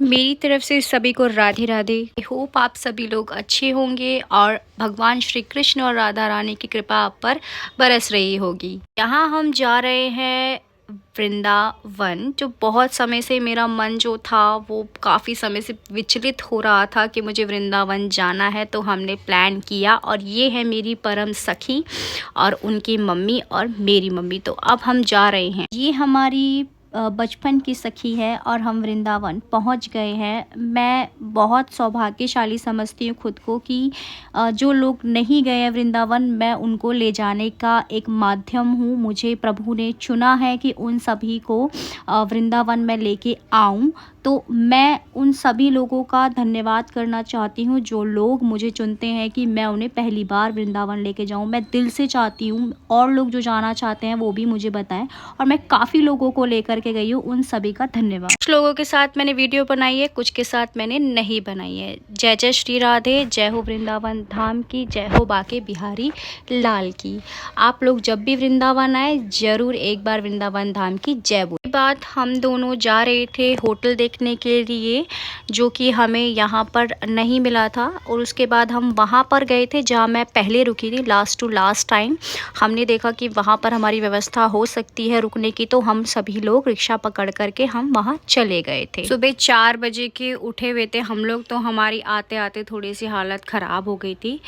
मेरी तरफ से सभी को राधे राधे। आई होप आप सभी लोग अच्छे होंगे और भगवान श्री कृष्ण और राधा रानी की कृपा आप पर बरस रही होगी। यहाँ हम जा रहे हैं वृंदावन। जो बहुत समय से मेरा मन जो था वो काफ़ी समय से विचलित हो रहा था कि मुझे वृंदावन जाना है, तो हमने प्लान किया। और ये है मेरी परम सखी और उनकी मम्मी और मेरी मम्मी। तो अब हम जा रहे हैं। ये हमारी बचपन की सखी है और हम वृंदावन पहुंच गए हैं। मैं बहुत सौभाग्यशाली समझती हूँ खुद को कि जो लोग नहीं गए हैं वृंदावन, मैं उनको ले जाने का एक माध्यम हूँ। मुझे प्रभु ने चुना है कि उन सभी को वृंदावन में लेके आऊँ। तो मैं उन सभी लोगों का धन्यवाद करना चाहती हूँ जो लोग मुझे चुनते हैं कि मैं उन्हें पहली बार वृंदावन लेके जाऊँ। मैं दिल से चाहती हूँ, और लोग जो जाना चाहते हैं वो भी मुझे बताएं। और मैं काफ़ी लोगों को लेकर के गई हूँ, उन सभी का धन्यवाद। कुछ लोगों के साथ मैंने वीडियो बनाई है, कुछ के साथ मैंने नहीं बनाई है। जय जय श्री राधे, जय हो वृंदावन धाम की, जय हो बाके बिहारी लाल की। आप लोग जब भी वृंदावन आए ज़रूर एक बार वृंदावन धाम की जय बोल। बात हम दोनों जा रहे थे होटल देखने के लिए, जो कि हमें यहाँ पर नहीं मिला था। और उसके बाद हम वहाँ पर गए थे जहाँ मैं पहले रुकी थी। लास्ट टू लास्ट टाइम हमने देखा कि वहाँ पर हमारी व्यवस्था हो सकती है रुकने की, तो हम सभी लोग रिक्शा पकड़ करके हम वहाँ चले गए थे। सुबह 4 बजे के उठे हुए थे हम लोग, तो हमारी आते आते थोड़ी सी हालत ख़राब हो गई थी।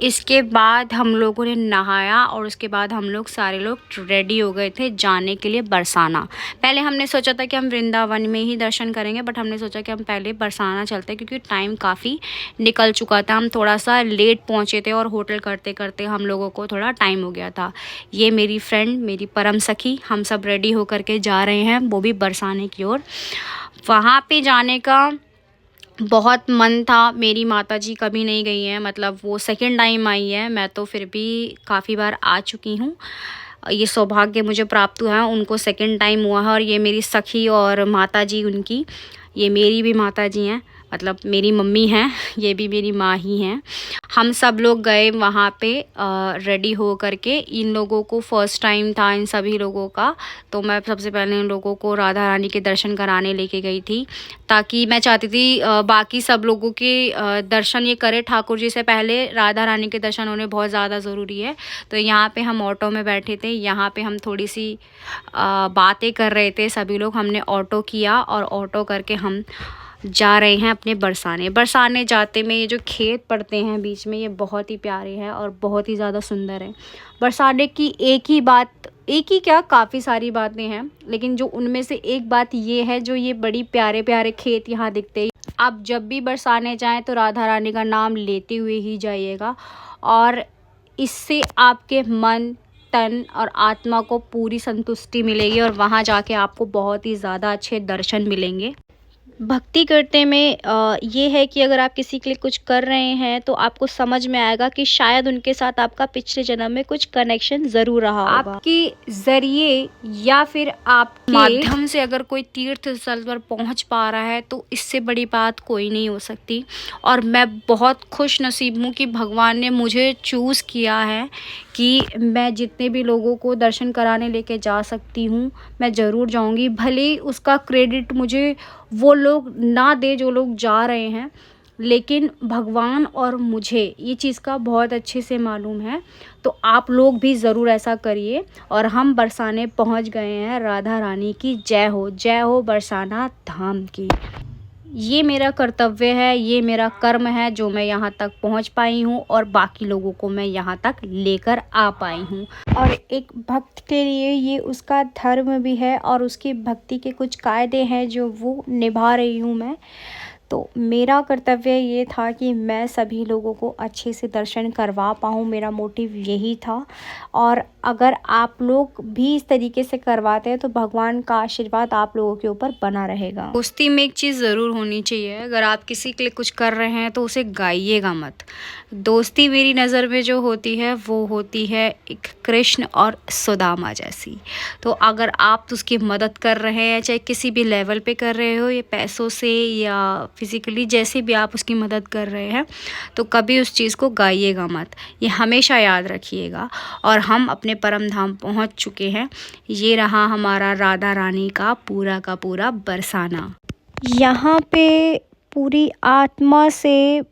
इसके बाद हम लोगों ने नहाया और उसके बाद हम लोग सारे लोग रेडी हो गए थे जाने के लिए बरसाना। पहले हमने सोचा था कि हम वृंदावन में ही दर्शन करेंगे, बट हमने सोचा कि हम पहले बरसाना चलते हैं क्योंकि टाइम काफ़ी निकल चुका था। हम थोड़ा सा लेट पहुंचे थे और होटल करते करते हम लोगों को थोड़ा टाइम हो गया था। ये मेरी फ्रेंड, मेरी परम सखी, हम सब रेडी होकर के जा रहे हैं, वो भी बरसाने की ओर। वहाँ पे जाने का बहुत मन था। मेरी माताजी कभी नहीं गई हैं, मतलब वो सेकंड टाइम आई है। मैं तो फिर भी काफ़ी बार आ चुकी हूँ। ये सौभाग्य मुझे प्राप्त हुआ है, उनको सेकंड टाइम हुआ है। और ये मेरी सखी और माताजी उनकी, ये मेरी भी माताजी हैं, मतलब मेरी मम्मी हैं, ये भी मेरी माँ ही हैं। हम सब लोग गए वहाँ पे रेडी हो करके। इन लोगों को फर्स्ट टाइम था, इन सभी लोगों का। तो मैं सबसे पहले इन लोगों को राधा रानी के दर्शन कराने लेके गई थी, ताकि मैं चाहती थी बाकी सब लोगों के दर्शन ये करे ठाकुर जी से पहले राधा रानी के दर्शन होने बहुत ज़्यादा ज़रूरी है। तो यहाँ पे हम ऑटो में बैठे थे, यहाँ पे हम थोड़ी सी बातें कर रहे थे सभी लोग। हमने ऑटो किया और ऑटो करके हम जा रहे हैं अपने बरसाने जाते में ये जो खेत पड़ते हैं बीच में, ये बहुत ही प्यारे हैं और बहुत ही ज़्यादा सुंदर है। बरसाने की एक ही बात, एक ही क्या, काफ़ी सारी बातें हैं, लेकिन जो उनमें से एक बात ये है, जो ये बड़ी प्यारे प्यारे खेत यहाँ दिखते हैं। आप जब भी बरसाने जाएं तो राधा रानी का नाम लेते हुए ही जाइएगा, और इससे आपके मन, तन और आत्मा को पूरी संतुष्टि मिलेगी और वहाँ जाके आपको बहुत ही ज़्यादा अच्छे दर्शन मिलेंगे। भक्ति करते में ये है कि अगर आप किसी के लिए कुछ कर रहे हैं तो आपको समझ में आएगा कि शायद उनके साथ आपका पिछले जन्म में कुछ कनेक्शन ज़रूर रहा होगा। आपके ज़रिए या फिर आपके माध्यम से अगर कोई तीर्थ स्थल पर पहुंच पा रहा है तो इससे बड़ी बात कोई नहीं हो सकती। और मैं बहुत खुश नसीब हूँ कि भगवान ने मुझे चूज़ किया है कि मैं जितने भी लोगों को दर्शन कराने लेके जा सकती हूँ मैं ज़रूर जाऊँगी। भले उसका क्रेडिट मुझे वो लोग ना दे जो लोग जा रहे हैं, लेकिन भगवान और मुझे ये चीज़ का बहुत अच्छे से मालूम है। तो आप लोग भी ज़रूर ऐसा करिए। और हम बरसाने पहुंच गए हैं। राधा रानी की जय हो बरसाना धाम की। ये मेरा कर्तव्य है, ये मेरा कर्म है जो मैं यहाँ तक पहुँच पाई हूँ और बाकी लोगों को मैं यहाँ तक लेकर आ पाई हूँ। और एक भक्त के लिए ये उसका धर्म भी है और उसकी भक्ति के कुछ कायदे हैं जो वो निभा रही हूँ मैं। तो मेरा कर्तव्य ये था कि मैं सभी लोगों को अच्छे से दर्शन करवा पाऊँ, मेरा मोटिव यही था। और अगर आप लोग भी इस तरीके से करवाते हैं तो भगवान का आशीर्वाद आप लोगों के ऊपर बना रहेगा। दोस्ती में एक चीज़ ज़रूर होनी चाहिए, अगर आप किसी के लिए कुछ कर रहे हैं तो उसे गाइएगा मत। दोस्ती मेरी नज़र में जो होती है वो होती है एक कृष्ण और सुदामा जैसी। तो अगर आप उसकी मदद कर रहे हैं, चाहे किसी भी लेवल पे कर रहे हो, ये पैसों से या फिज़िकली जैसे भी आप उसकी मदद कर रहे हैं, तो कभी उस चीज़ को गाइएगा मत, ये हमेशा याद रखिएगा। और हम अपने परम धाम पहुंच चुके हैं। ये रहा हमारा राधा रानी का पूरा बरसाना। यहाँ पे पूरी आत्मा से,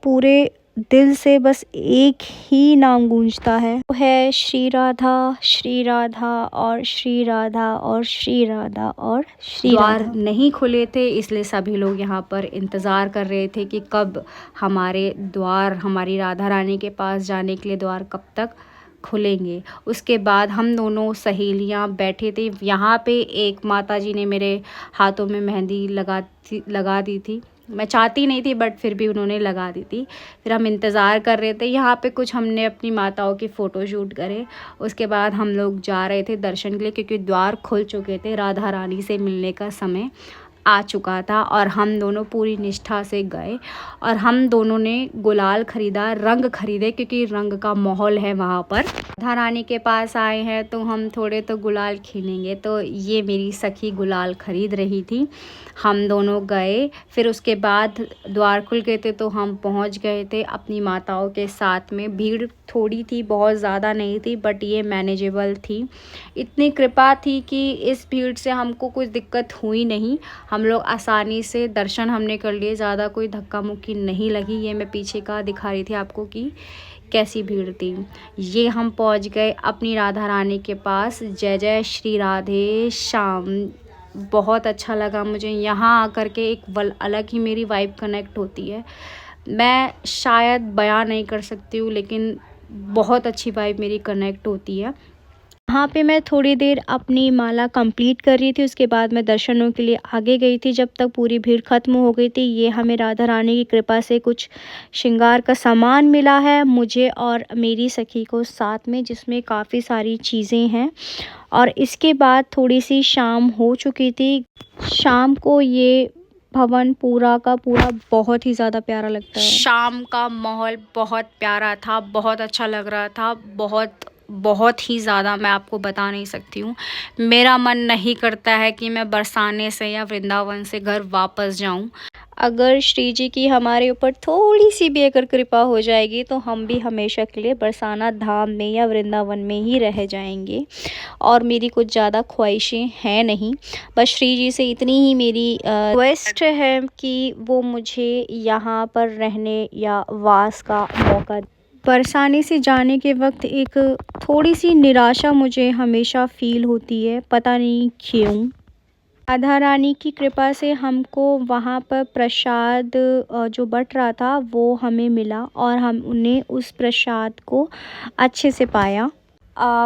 पूरे दिल से बस एक ही नाम गूंजता है, वो है श्री राधा, श्री राधा और श्री राधा और श्री राधा और श्री राधा। द्वार नहीं खुले थे, इसलिए सभी लोग यहाँ पर इंतज़ार कर रहे थे कि कब हमारे द्वार, हमारी राधा रानी के पास जाने के लिए द्वार कब तक खुलेंगे। उसके बाद हम दोनों सहेलियां बैठे थे। यहाँ पे एक माता जी ने मेरे हाथों में मेहंदी लगा दी थी। मैं चाहती नहीं थी बट फिर भी उन्होंने लगा दी थी। फिर हम इंतज़ार कर रहे थे यहाँ पे, कुछ हमने अपनी माताओं की फ़ोटो शूट करे। उसके बाद हम लोग जा रहे थे दर्शन के लिए, क्योंकि द्वार खुल चुके थे, राधा रानी से मिलने का समय आ चुका था। और हम दोनों पूरी निष्ठा से गए और हम दोनों ने गुलाल ख़रीदा, रंग ख़रीदे, क्योंकि रंग का माहौल है वहाँ पर। राधा रानी के पास आए हैं तो हम थोड़े तो गुलाल खेलेंगे, तो ये मेरी सखी गुलाल ख़रीद रही थी। हम दोनों गए, फिर उसके बाद द्वार खुल गए थे तो हम पहुँच गए थे अपनी माताओं के साथ में। भीड़ थोड़ी थी, बहुत ज़्यादा नहीं थी, बट ये मैनेजेबल थी। इतनी कृपा थी कि इस भीड़ से हमको कुछ दिक्कत हुई नहीं। हम लोग आसानी से दर्शन हमने कर लिए, ज़्यादा कोई धक्का मुक्की नहीं लगी। ये मैं पीछे का दिखा रही थी आपको कि कैसी भीड़ थी। ये हम पहुंच गए अपनी राधा रानी के पास। जय जय श्री राधे श्याम। बहुत अच्छा लगा मुझे यहाँ आकर के, एक अलग ही मेरी वाइब कनेक्ट होती है। मैं शायद बयां नहीं कर सकती हूँ, लेकिन बहुत अच्छी वाइब मेरी कनेक्ट होती है। वहाँ पे मैं थोड़ी देर अपनी माला कंप्लीट कर रही थी, उसके बाद मैं दर्शनों के लिए आगे गई थी जब तक पूरी भीड़ ख़त्म हो गई थी। ये हमें राधा रानी की कृपा से कुछ श्रृंगार का सामान मिला है, मुझे और मेरी सखी को साथ में, जिसमें काफ़ी सारी चीज़ें हैं। और इसके बाद थोड़ी सी शाम हो चुकी थी। शाम को ये भवन पूरा का पूरा बहुत ही ज़्यादा प्यारा लगता है। शाम का माहौल बहुत प्यारा था, बहुत अच्छा लग रहा था, बहुत ही ज़्यादा, मैं आपको बता नहीं सकती हूँ। मेरा मन नहीं करता है कि मैं बरसाने से या वृंदावन से घर वापस जाऊँ। अगर श्री जी की हमारे ऊपर थोड़ी सी भी अगर कृपा हो जाएगी तो हम भी हमेशा के लिए बरसाना धाम में या वृंदावन में ही रह जाएंगे। और मेरी कुछ ज़्यादा ख्वाहिशें हैं नहीं, बस श्री जी से इतनी ही मेरी रिक्वेस्ट है कि वो मुझे यहाँ पर रहने या वास का मौका। बरसाने से जाने के वक्त एक थोड़ी सी निराशा मुझे हमेशा फील होती है, पता नहीं क्यों। राधा रानी की कृपा से हमको वहाँ पर प्रसाद जो बट रहा था वो हमें मिला और हमने उस प्रसाद को अच्छे से पाया।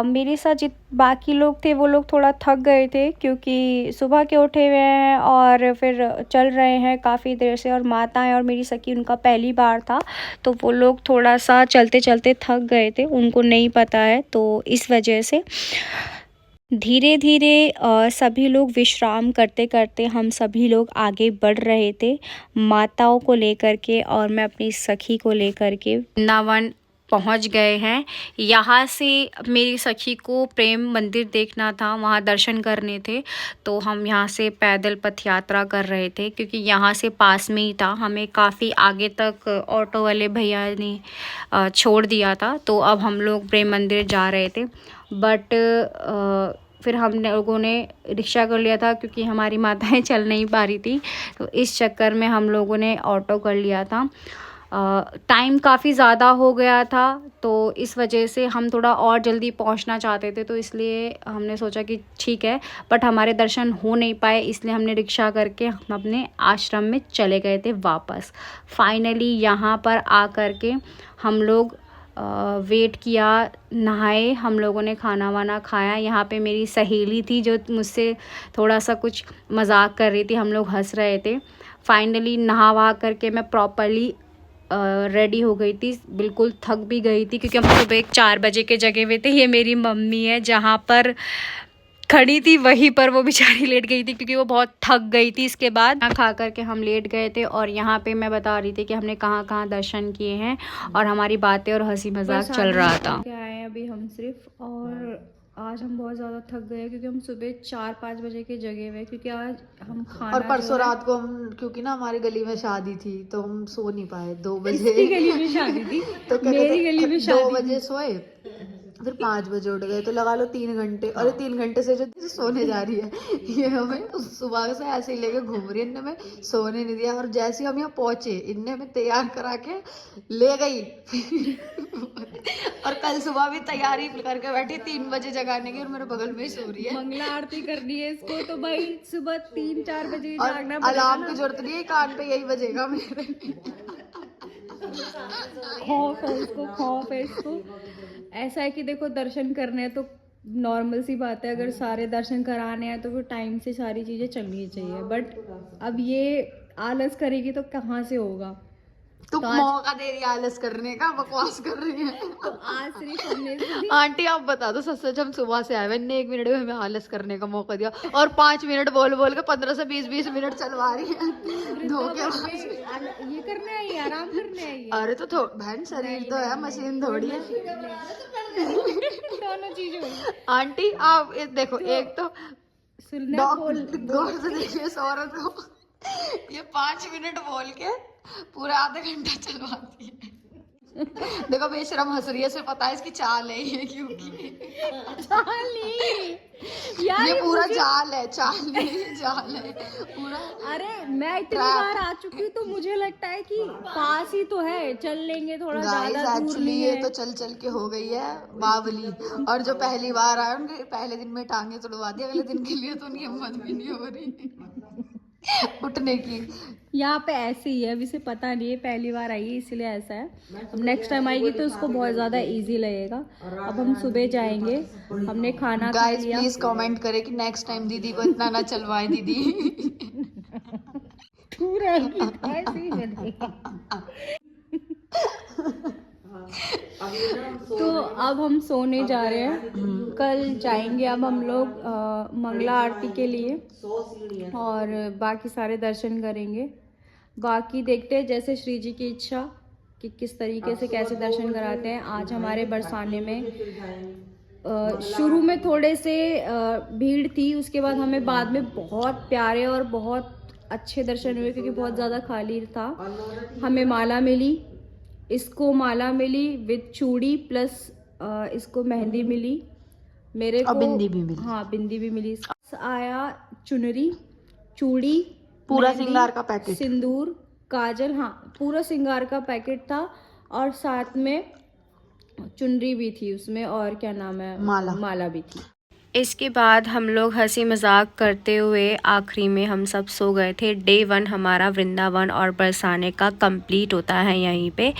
मेरे साथ जित बाकी लोग थे वो लोग थोड़ा थक गए थे, क्योंकि सुबह के उठे हुए हैं और फिर चल रहे हैं काफ़ी देर से। और माताएं और मेरी सखी, उनका पहली बार था तो वो लोग थोड़ा सा चलते चलते थक गए थे, उनको नहीं पता है, तो इस वजह से धीरे धीरे सभी लोग विश्राम करते करते हम सभी लोग आगे बढ़ रहे थे, माताओं को लेकर के और मैं अपनी सखी को लेकर के वृंदावन पहुंच गए हैं। यहाँ से मेरी सखी को प्रेम मंदिर देखना था, वहाँ दर्शन करने थे, तो हम यहाँ से पैदल पथ यात्रा कर रहे थे, क्योंकि यहाँ से पास में ही था। हमें काफ़ी आगे तक ऑटो वाले भैया ने छोड़ दिया था, तो अब हम लोग प्रेम मंदिर जा रहे थे। बट फिर हम लोगों ने रिक्शा कर लिया था, क्योंकि हमारी माताएं चल नहीं पा रही थी, तो इस चक्कर में हम लोगों ने ऑटो कर लिया था। टाइम काफ़ी ज़्यादा हो गया था, तो इस वजह से हम थोड़ा और जल्दी पहुंचना चाहते थे, तो इसलिए हमने सोचा कि ठीक है, बट हमारे दर्शन हो नहीं पाए, इसलिए हमने रिक्शा करके हम अपने आश्रम में चले गए थे वापस। फाइनली यहाँ पर आ कर के हम लोग वेट किया, नहाए, हम लोगों ने खाना वाना खाया। यहाँ पे मेरी सहेली थी जो मुझसे थोड़ा सा कुछ मजाक कर रही थी, हम लोग हंस रहे थे। फाइनली नहा वहा करके मैं प्रॉपरली रेडी हो गई थी, बिल्कुल थक भी गई थी, क्योंकि हम सुबह 4 बजे के जगे हुए थे। ये मेरी मम्मी है, जहाँ पर खड़ी थी वहीं पर वो बेचारी लेट गई थी, क्योंकि वो बहुत थक गई थी। इसके बाद खा करके हम लेट गए थे, और यहाँ पे मैं बता रही थी कि हमने कहाँ कहाँ दर्शन किए हैं, और हमारी बातें और हंसी मजाक चल रहा था। क्या है अभी हम सिर्फ, और आज हम बहुत ज़्यादा थक गए, क्योंकि हम सुबह 4-5 बजे के जगे हुए, क्योंकि आज हम खाना, और परसों रात को हम, क्योंकि ना हमारी गली में शादी थी तो हम सो नहीं पाए 2 बजे। गली में शादी थी तो मेरी गली में शादी 2 बजे सोए, फिर 5 बजे उठ गए, तो लगा लो 3 घंटे। और 3 घंटे से जो सोने जा रही है, ये हमें सुबह से ऐसे ही लेके घूम रही है। इनने हमें सोने नहीं दिया, और जैसे ही हम यहाँ पहुंचे, इनने हमें तैयार करा के ले गई। और कल सुबह भी तैयारी करके बैठी 3 बजे जगाने की, और मेरे बगल में ही सो रही है। मंगला आरती करनी है इसको, तो भाई सुबह 3-4 बजे और जागना अलार्म की जरूरत नहीं है, कान पे यही बजेगा मेरे। खौफ है इसको, खौफ है इसको। ऐसा है कि देखो, दर्शन करने हैं तो नॉर्मल सी बात है, अगर सारे दर्शन कराने हैं तो फिर टाइम से सारी चीज़ें चलनी चाहिए। बट अब ये आलस करेगी तो कहाँ से होगा। तू तो मौका दे रही है आलस करने का, बकवास कर रही है। तो आज सिर्फ हमने आंटी आप बता दो, सच सच हम सुबह से आए हुए, इनने 1 मिनट में हमें आलस करने का मौका दिया, और 5 मिनट बोल बोल के 15 से 20 मिनट चलवा रही है। धोखेबाज। ये करने आई है, आराम करने आई है। अरे तो बहन, शरीर तो है, मशीन थोड़ी है। दोनों चीजें हुई। आंटी आप देखो, एक तो सुनना बोल गौर से देखिए इस औरत को, ये 5 मिनट बोल के पूरा आधा घंटा चलवाती है। देखो बेशरम हंस रही है, इसे पता है इसकी चाल है ये, क्योंकि यार ये पूरा जाल है, चाल नहीं, ये जाल है पूरा। अरे मैं इतनी बार आ चुकी हूँ, तो मुझे लगता है कि पास ही तो है, चल लेंगे, थोड़ा ज्यादा दूर एक्चुअली नहीं ये है। तो चल चल के हो गई है बावली, और जो पहली बार आए उनके पहले दिन में टांगे तुड़वा दी, अगले दिन के लिए तो उनकी हिम्मत भी नहीं हो रही उठने की। यहाँ पे ऐसे ही है, अभी से पता नहीं है, पहली बार आई है इसलिए ऐसा है। अब नेक्स्ट टाइम आएगी तो उसको बहुत ज्यादा इजी लगेगा। अब हम सुबह जाएंगे, हमने खाना खा गाइस लिया। प्लीज कमेंट करें कि नेक्स्ट टाइम दीदी को इतना ना चलवाए दीदी। तू रहेगी ऐसे ही बनेगी। तो अब हम सोने जा रहे हैं। कल जाएंगे अब हम लोग मंगला आरती के लिए, और बाकी सारे दर्शन करेंगे। बाकी देखते हैं जैसे श्री जी की इच्छा कि किस तरीके से कैसे दर्शन कराते हैं। आज हमारे बरसाने में शुरू में थोड़े से भीड़ थी, उसके बाद हमें बाद में बहुत प्यारे और बहुत अच्छे दर्शन हुए, क्योंकि बहुत ज़्यादा खाली था। हमें माला मिली, इसको माला मिली विद चूड़ी प्लस इसको मेहंदी मिली, मेरे को बिंदी भी मिली। हाँ, बिंदी भी मिली। आया चुनरी, चूड़ी, पूरा मेहंदी, सिंगार का पैकेट, सिंदूर, काजल, हाँ पूरा सिंगार का पैकेट था, और साथ में चुनरी भी थी उसमें, और क्या नाम है, माला भी थी। इसके बाद हम लोग हंसी मजाक करते हुए आखिरी में हम सब सो गए थे। डे 1 हमारा वृंदावन और बरसाने का कंप्लीट होता है यहीं पे।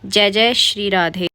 जय जय श्री राधे।